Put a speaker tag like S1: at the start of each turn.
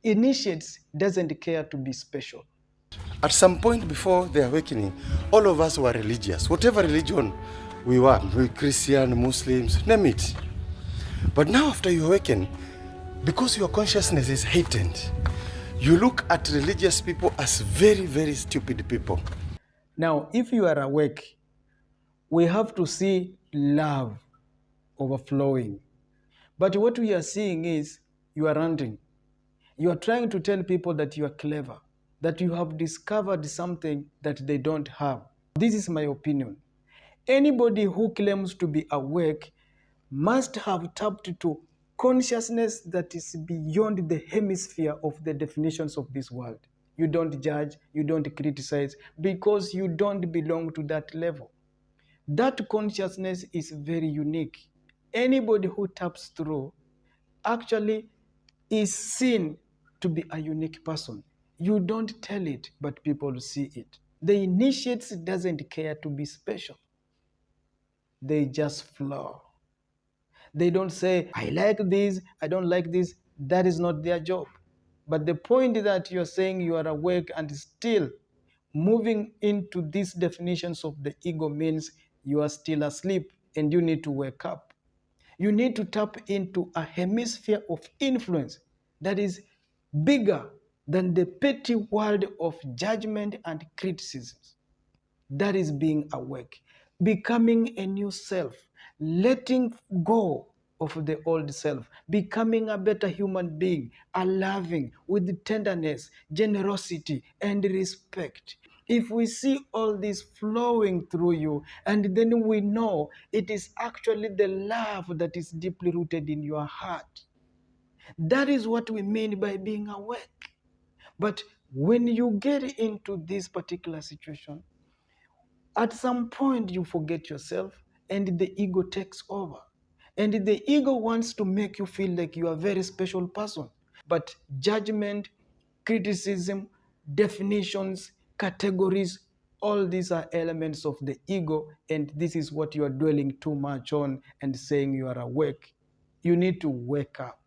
S1: initiates doesn't care to be special.
S2: At some point before the awakening, all of us were religious. Whatever religion we were Christian, Muslims, name it. But now after you awaken, because your consciousness is heightened, you look at religious people as very, very stupid people.
S1: Now, if you are awake, we have to see love overflowing. But what we are seeing is you are ranting. You are trying to tell people that you are clever, that you have discovered something that they don't have. This is my opinion. Anybody who claims to be awake must have tapped into consciousness that is beyond the hemisphere of the definitions of this world. You don't judge, you don't criticize, because you don't belong to that level. That consciousness is very unique. Anybody who taps through actually is seen to be a unique person. You don't tell it, but people see it. The initiates doesn't care to be special. They just flow. They don't say, I like this, I don't like this. That is not their job. But the point that you're saying you are awake and still moving into these definitions of the ego means you are still asleep and you need to wake up. You need to tap into a hemisphere of influence that is bigger than the petty world of judgment and criticisms. That is being awake, becoming a new self, letting go of the old self, becoming a better human being, a loving with tenderness, generosity, and respect. If we see all this flowing through you, and then we know it is actually the love that is deeply rooted in your heart. That is what we mean by being awake. But when you get into this particular situation, at some point you forget yourself and the ego takes over. And the ego wants to make you feel like you are a very special person. But judgment, criticism, definitions, categories, all these are elements of the ego, and this is what you are dwelling too much on and saying you are awake. You need to wake up.